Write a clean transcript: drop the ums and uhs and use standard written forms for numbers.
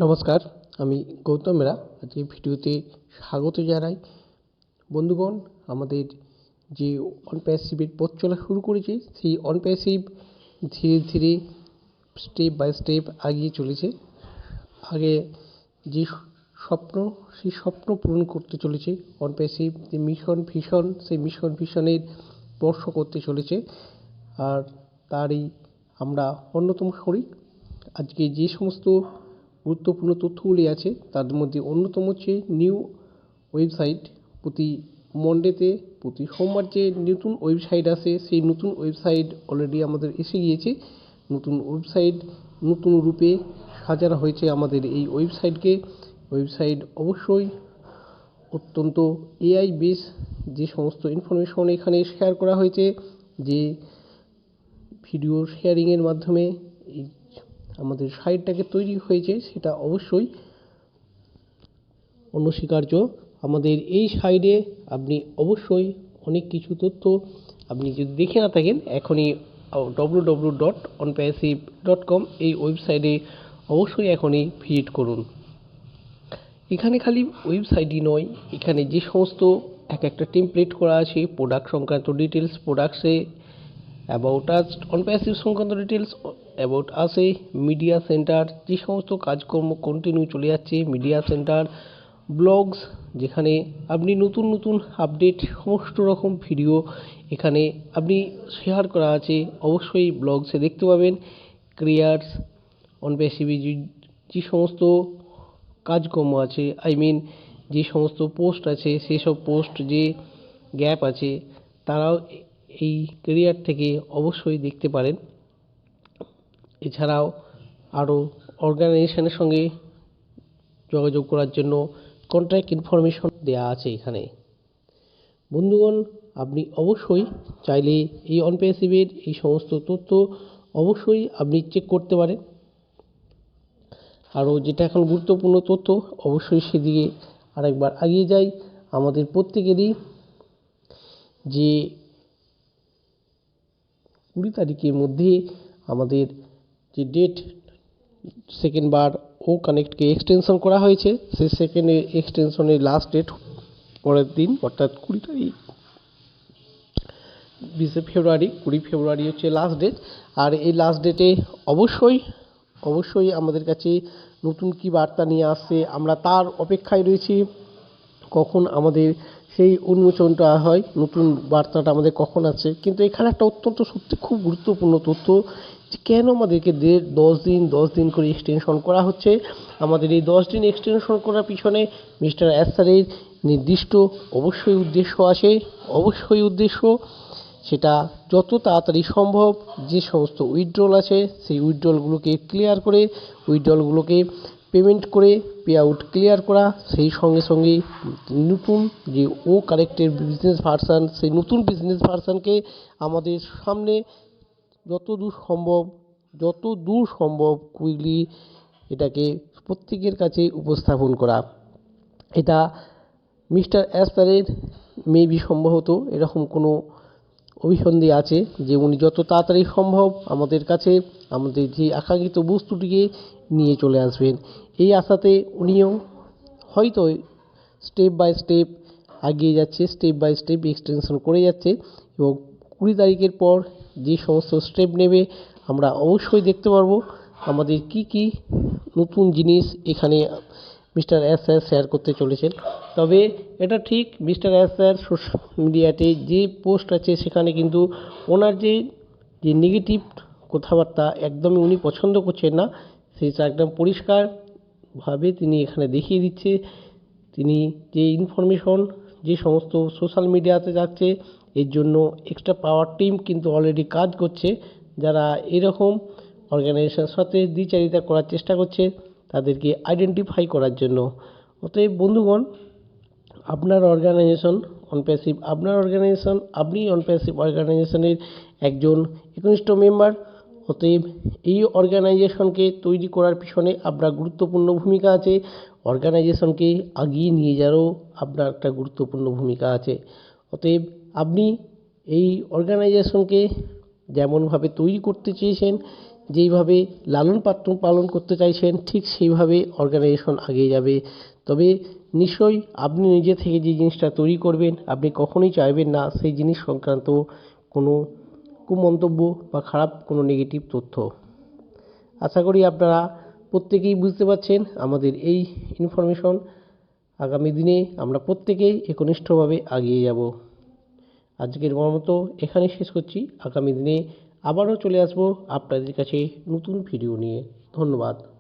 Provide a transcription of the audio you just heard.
নমস্কার, আমি গৌতম মেরা। আজকে ভিডিওতে স্বাগত জানাই। বন্ধুগণ, আমাদের যে অন প্যাসিভের পথ চলা শুরু করেছে, সেই অন প্যাসিভ ধীরে ধীরে স্টেপ বাই স্টেপ এগিয়ে চলেছে। আগে যে স্বপ্ন, সেই স্বপ্ন পূরণ করতে চলেছে। অন প্যাসিভ যে মিশন ভিশন, সেই মিশন ভিশনের স্পর্শ করতে চলেছে, আর তারই আমরা অন্যতম শরিক। আজকে যে সমস্ত গুরুত্বপূর্ণ তথ্যগুলি আছে তার মধ্যে অন্যতম হচ্ছে নিউ ওয়েবসাইট। প্রতি মন্ডেতে, প্রতি সোমবার যে নতুন ওয়েবসাইট আসে, সেই নতুন ওয়েবসাইট অলরেডি আমাদের এসে গিয়েছে। নতুন ওয়েবসাইট নতুন রূপে সাজানো হয়েছে আমাদের এই ওয়েবসাইট অবশ্যই অত্যন্ত এআই বেস। যে সমস্ত ইনফরমেশন এখানে শেয়ার করা হয়েছে, যে ভিডিও শেয়ারিংয়ের মাধ্যমে এই আমাদের সাইটটাকে তৈরি হয়েছে, সেটা অবশ্যই অনস্বীকার্য। আমাদের এই সাইটে আপনি অবশ্যই অনেক কিছু তথ্য আপনি যদি দেখে না থাকেন, এখনই www.onpassive.com এই ওয়েবসাইটে অবশ্যই এখনই ভিজিট করুন। এখানে খালি ওয়েবসাইটই নয়, এখানে যে সমস্ত একটা টেমপ্লেট করা আছে প্রোডাক্ট সংক্রান্ত ডিটেলস, প্রোডাক্টসে অ্যাবাউট আস, অন প্যাসিভ সংক্রান্ত ডিটেলস, অ্যাবাউট আসে, মিডিয়া সেন্টার, যে সমস্ত কাজকর্ম কন্টিনিউ চলে যাচ্ছে, মিডিয়া সেন্টার, ব্লগস, যেখানে আপনি নতুন নতুন আপডেট সমস্ত রকম ভিডিও এখানে আপনি শেয়ার করা আছে, অবশ্যই ব্লগসে দেখতে পাবেন। ক্রিয়ার্স, অন প্যাসিভে যে সমস্ত কাজকর্ম আছে, যে সমস্ত পোস্ট আছে, সেই সব পোস্ট যে গ্যাপ আছে, তারাও এই ক্যারিয়ার থেকে অবশ্যই দেখতে পারেন। এছাড়াও আরও অর্গানাইজেশনের সঙ্গে যোগাযোগ করার জন্য কন্ট্যাক্ট ইনফরমেশন দেওয়া আছে এখানে। বন্ধুগণ, আপনি অবশ্যই চাইলে এই অন প্যাসিভের এই সমস্ত তথ্য অবশ্যই আপনি চেক করতে পারেন। আরও যেটা এখন গুরুত্বপূর্ণ তথ্য, অবশ্যই সেদিকে আরেকবার এগিয়ে যাই। আমাদের প্রত্যেকেরই যে 20 তারিখের মধ্যে আমাদের যে ডেট সেকেন্ড বার ও কানেক্টকে এক্সটেনশন করা হয়েছে, সেই সেকেন্ড এক্সটেনশনের লাস্ট ডেট পরের দিন, অর্থাৎ 20 তারিখ 20 ফেব্রুয়ারি হচ্ছে লাস্ট ডেট। আর এই লাস্ট ডেটে অবশ্যই আমাদের কাছে নতুন কি বার্তা নিয়ে আসছে, আমরা তার অপেক্ষায় রয়েছি। কখন আমাদের সেই উন্মোচনটা হয়, নতুন বার্তাটা আমাদের কখন আছে। কিন্তু এখানে একটা অত্যন্ত সত্যি খুব গুরুত্বপূর্ণ তথ্য, যে কেন আমাদেরকে 10 দিন করে এক্সটেনশন করা হচ্ছে। আমাদের এই 10 দিন এক্সটেনশন করার পিছনে মিস্টার অ্যাসারের নির্দিষ্ট অবশ্যই উদ্দেশ্য, সেটা যত তাড়াতাড়ি সম্ভব যে সমস্ত উইথড্রল আছে, সেই উইথড্রলগুলোকে ক্লিয়ার করে, উইথড্রলগুলোকে পেমেন্ট করে পে আউট ক্লিয়ার করা। সেই সঙ্গে নতুন যে কারেক্টের বিজনেস ভার্সান, সেই নতুন বিজনেস ভার্সানকে আমাদের সামনে যত দূর সম্ভব কুইকলি এটাকে প্রত্যেকের কাছে উপস্থাপন করা। এটা মিস্টার অ্যাসপারের মেবি সম্ভবত এরকম কোনো অভিসন্ধি আছে, যে উনি যত তাড়াতাড়ি সম্ভব আমাদের কাছে আমাদের যে আকাঙ্ক্ষিত বস্তুটিকে নিয়ে চলে আসবেন। এই আশাতে উনিও হয়তো স্টেপ বাই স্টেপ এগিয়ে যাচ্ছে, স্টেপ বাই স্টেপ এক্সটেনশন করে যাচ্ছে, এবং 20 তারিখের পর যে সমস্ত স্টেপ নেবে আমরা অবশ্যই দেখতে পারবো আমাদের কি নতুন জিনিস এখানে মিস্টার অ্যাসার শেয়ার করতে চলেছেন। তবে এটা ঠিক, মিস্টার অ্যাসার সোশ্যাল মিডিয়াতে যে পোস্ট আছে, সেখানে কিন্তু ওনার যে নেগেটিভ কথাবার্তা একদমই উনি পছন্দ করছেন না, সেটা একদম পরিষ্কারভাবে তিনি এখানে দেখিয়ে দিচ্ছে। তিনি যে ইনফরমেশন যে সমস্ত সোশ্যাল মিডিয়াতে যাচ্ছে, এর জন্য এক্সট্রা পাওয়ার টিম কিন্তু অলরেডি কাজ করছে, যারা এরকম অর্গানাইজেশনের সাথে দ্বিচারিতা করার চেষ্টা করছে, তাদেরকে আইডেন্টিফাই করার জন্য। অতএব বন্ধুগণ, আপনার অর্গানাইজেশন অন প্যাসিভ, আপনি অন প্যাসিভ অর্গানাইজেশনের একজন একনিষ্ঠ মেম্বার। অতএব এই অর্গানাইজেশনকে তৈরি করার পিছনে আপনার গুরুত্বপূর্ণ ভূমিকা আছে, অর্গানাইজেশনকে এগিয়ে নিয়ে যাওয়ারও আপনার একটা গুরুত্বপূর্ণ ভূমিকা আছে। অতএব আপনি এই অর্গানাইজেশনকে যেমনভাবে তৈরি করতে চেয়েছেন, যেইভাবে লালন পালন করতে চাইছেন ঠিক সেইভাবে অর্গানাইজেশন এগিয়ে যাবে। তবে নিশ্চয়ই আপনি নিজে থেকে যে জিনিসটা তৈরি করবেন আপনি কখনোই চাইবেন না সেই জিনিস সংক্রান্ত কোনো কুমন্তব্য বা খারাপ কোনো নেগেটিভ তথ্য। আশা করি আপনারা প্রত্যেকেই বুঝতে পারছেন আমাদের এই ইনফরমেশন। আগামী দিনে আমরা প্রত্যেকেই একনিষ্ঠভাবে এগিয়ে যাব। আজকের মতো এখানেই শেষ করছি। আগামী দিনে আবারও চলে আসবো আপনাদের কাছে নতুন ভিডিও নিয়ে। ধন্যবাদ।